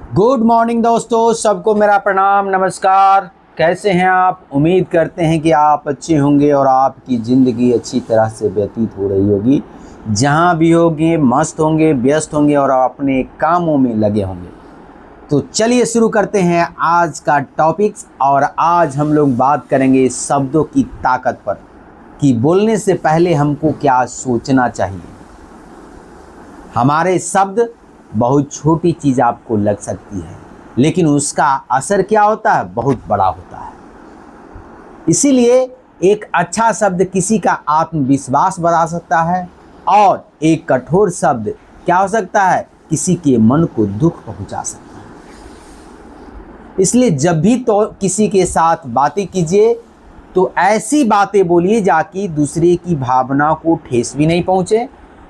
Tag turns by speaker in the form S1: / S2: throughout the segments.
S1: Good morning दोस्तों, सबको मेरा प्रणाम नमस्कार। कैसे हैं आप? उम्मीद करते हैं कि आप अच्छे होंगे और आपकी ज़िंदगी अच्छी तरह से व्यतीत हो रही होगी। जहां भी होंगे मस्त होंगे, व्यस्त होंगे और अपने कामों में लगे होंगे। तो चलिए शुरू करते हैं आज का टॉपिक्स। और आज हम लोग बात करेंगे शब्दों की ताकत पर, कि बोलने से पहले हमको क्या सोचना चाहिए। हमारे शब्द बहुत छोटी चीज़ आपको लग सकती है, लेकिन उसका असर क्या होता है, बहुत बड़ा होता है। इसीलिए एक अच्छा शब्द किसी का आत्मविश्वास बढ़ा सकता है और एक कठोर शब्द क्या हो सकता है, किसी के मन को दुख पहुंचा सकता है। इसलिए जब भी तो किसी के साथ बातें कीजिए तो ऐसी बातें बोलिए जाकि दूसरे की भावना को ठेस भी नहीं पहुंचे,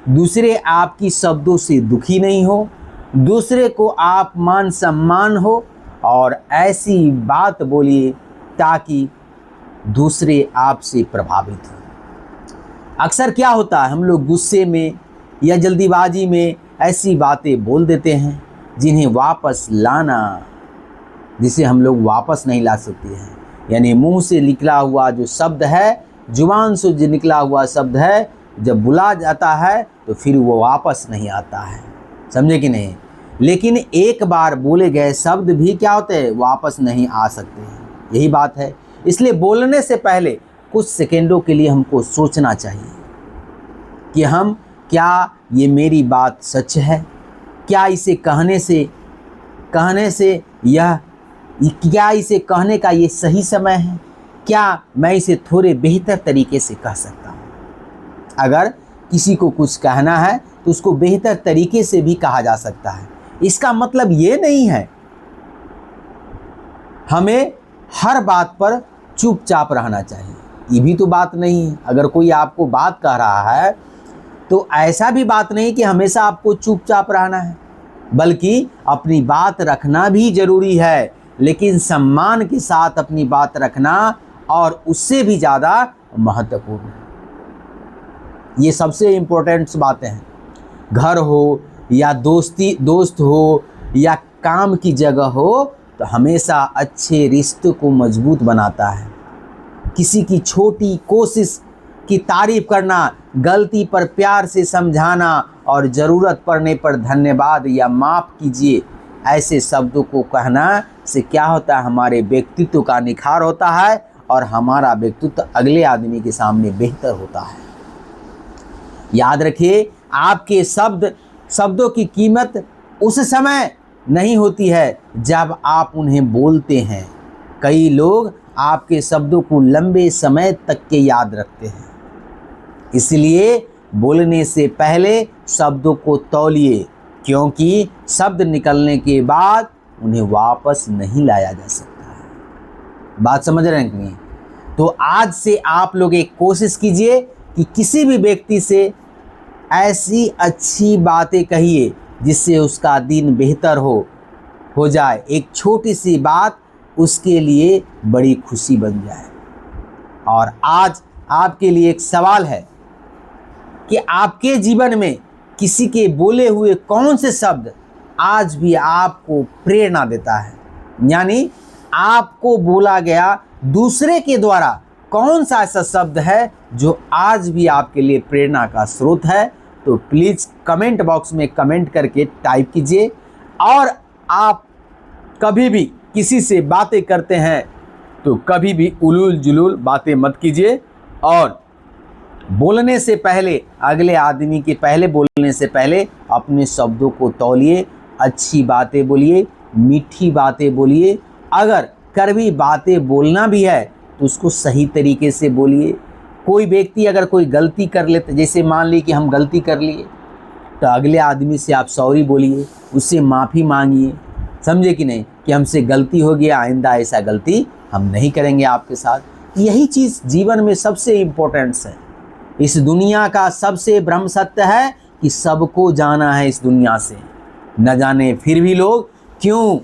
S1: दूसरे आपकी शब्दों से दुखी नहीं हो, दूसरे को आप मान सम्मान हो। और ऐसी बात बोलिए ताकि दूसरे आपसे प्रभावित हो। अक्सर क्या होता है, हम लोग गुस्से में या जल्दीबाजी में ऐसी बातें बोल देते हैं जिन्हें वापस लाना, जिसे हम लोग वापस नहीं ला सकते हैं। यानी मुंह से निकला हुआ जो शब्द है, जुबान से जो निकला हुआ शब्द है, जब बुला जाता है तो फिर वो वापस नहीं आता है। समझे कि नहीं? लेकिन एक बार बोले गए शब्द भी क्या होते हैं, वापस नहीं आ सकते हैं। यही बात है। इसलिए बोलने से पहले कुछ सेकेंडों के लिए हमको सोचना चाहिए कि क्या ये मेरी बात सच है, क्या इसे कहने से क्या इसे कहने का ये सही समय है, क्या मैं इसे थोड़े बेहतर तरीके से कह सकता हूँ। अगर किसी को कुछ कहना है तो उसको बेहतर तरीके से भी कहा जा सकता है। इसका मतलब ये नहीं है हमें हर बात पर चुपचाप रहना चाहिए। ये भी तो बात नहीं है। अगर कोई आपको बात कह रहा है तो ऐसा भी बात नहीं कि हमेशा आपको चुपचाप रहना है, बल्कि अपनी बात रखना भी जरूरी है, लेकिन सम्मान के साथ अपनी बात रखना और उससे भी ज़्यादा महत्वपूर्ण है। ये सबसे इम्पोर्टेंट बातें हैं। घर हो या दोस्त हो या काम की जगह हो, तो हमेशा अच्छे रिश्तों को मजबूत बनाता है। किसी की छोटी कोशिश की तारीफ करना, गलती पर प्यार से समझाना और ज़रूरत पड़ने पर धन्यवाद या माफ़ कीजिए, ऐसे शब्दों को कहना से क्या होता है, हमारे व्यक्तित्व का निखार होता है और हमारा व्यक्तित्व अगले आदमी के सामने बेहतर होता है। याद रखिए, आपके शब्दों की कीमत उस समय नहीं होती है जब आप उन्हें बोलते हैं। कई लोग आपके शब्दों को लंबे समय तक के याद रखते हैं। इसलिए बोलने से पहले शब्दों को तौलिए, क्योंकि शब्द निकलने के बाद उन्हें वापस नहीं लाया जा सकता है। बात समझ रहे हैं कि नहीं? तो आज से आप लोग एक कोशिश कीजिए कि किसी भी व्यक्ति से ऐसी अच्छी बातें कहिए जिससे उसका दिन बेहतर हो जाए। एक छोटी सी बात उसके लिए बड़ी खुशी बन जाए। और आज आपके लिए एक सवाल है कि आपके जीवन में किसी के बोले हुए कौन से शब्द आज भी आपको प्रेरणा देता है। यानी आपको बोला गया दूसरे के द्वारा कौन सा ऐसा शब्द है जो आज भी आपके लिए प्रेरणा का स्रोत है। तो प्लीज़ कमेंट बॉक्स में कमेंट करके टाइप कीजिए। और आप कभी भी किसी से बातें करते हैं तो कभी भी उलूल जुलूल बातें मत कीजिए। और बोलने से पहले, अगले आदमी के बोलने से पहले अपने शब्दों को तौलिए, अच्छी बातें बोलिए, मीठी बातें बोलिए। अगर कड़वी बातें बोलना भी है तो उसको सही तरीके से बोलिए। कोई व्यक्ति अगर कोई गलती कर लेते, जैसे मान ली कि हम गलती कर लिए, तो अगले आदमी से आप सॉरी बोलिए, उससे माफ़ी मांगिए। समझे कि नहीं, कि हमसे गलती हो गया, आइंदा ऐसा गलती हम नहीं करेंगे आपके साथ। यही चीज़ जीवन में सबसे इम्पोर्टेंट है। इस दुनिया का सबसे ब्रह्म सत्य है कि सबको जाना है इस दुनिया से। न जाने फिर भी लोग क्यों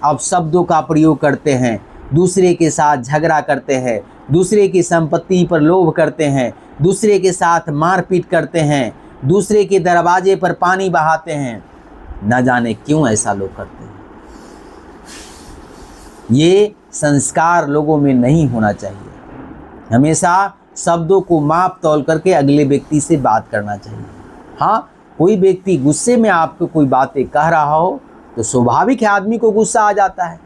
S1: अब शब्दों का प्रयोग करते हैं, दूसरे के साथ झगड़ा करते हैं, दूसरे की संपत्ति पर लोभ करते हैं, दूसरे के साथ मारपीट करते हैं, दूसरे के दरवाजे पर पानी बहाते हैं। न जाने क्यों ऐसा लोग करते हैं। ये संस्कार लोगों में नहीं होना चाहिए। हमेशा शब्दों को माप तौल करके अगले व्यक्ति से बात करना चाहिए। हाँ, कोई व्यक्ति गुस्से में आपको कोई बातें कह रहा हो तो स्वाभाविक है आदमी को गुस्सा आ जाता है,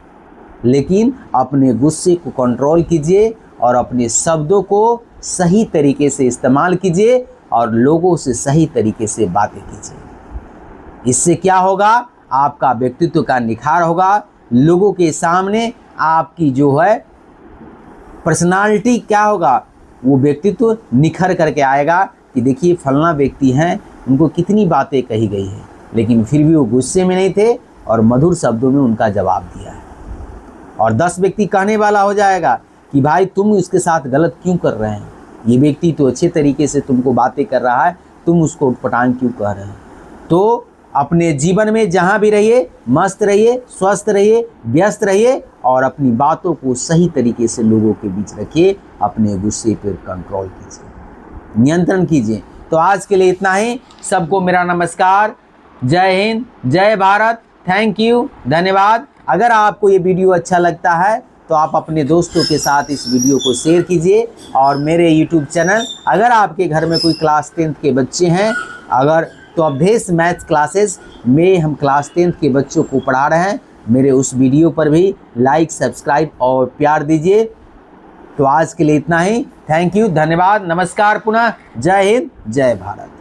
S1: लेकिन अपने गुस्से को कंट्रोल कीजिए और अपने शब्दों को सही तरीके से इस्तेमाल कीजिए और लोगों से सही तरीके से बातें कीजिए। इससे क्या होगा, आपका व्यक्तित्व का निखार होगा। लोगों के सामने आपकी जो है पर्सनालिटी क्या होगा, वो व्यक्तित्व निखर करके आएगा कि देखिए फलना व्यक्ति हैं, उनको कितनी बातें कही गई है, लेकिन फिर भी वो गुस्से में नहीं थे और मधुर शब्दों में उनका जवाब दिया है। और 10 व्यक्ति कहने वाला हो जाएगा कि भाई तुम उसके साथ गलत क्यों कर रहे हैं, ये व्यक्ति तो अच्छे तरीके से तुमको बातें कर रहा है, तुम उसको उटपटांग क्यों कह रहे हैं। तो अपने जीवन में जहाँ भी रहिए मस्त रहिए, स्वस्थ रहिए, व्यस्त रहिए और अपनी बातों को सही तरीके से लोगों के बीच रखिए। अपने गुस्से पर कंट्रोल कीजिए, नियंत्रण कीजिए। तो आज के लिए इतना ही। सबको मेरा नमस्कार। जय हिंद, जय भारत। थैंक यू, धन्यवाद। अगर आपको ये वीडियो अच्छा लगता है तो आप अपने दोस्तों के साथ इस वीडियो को शेयर कीजिए और मेरे YouTube चैनल, अगर आपके घर में कोई क्लास 10th के बच्चे हैं तो अवधेश मैथ्स क्लासेस में हम क्लास 10th के बच्चों को पढ़ा रहे हैं, मेरे उस वीडियो पर भी लाइक, सब्सक्राइब और प्यार दीजिए। तो आज के लिए इतना ही। थैंक यू, धन्यवाद, नमस्कार पुनः। जय हिंद, जय भारत।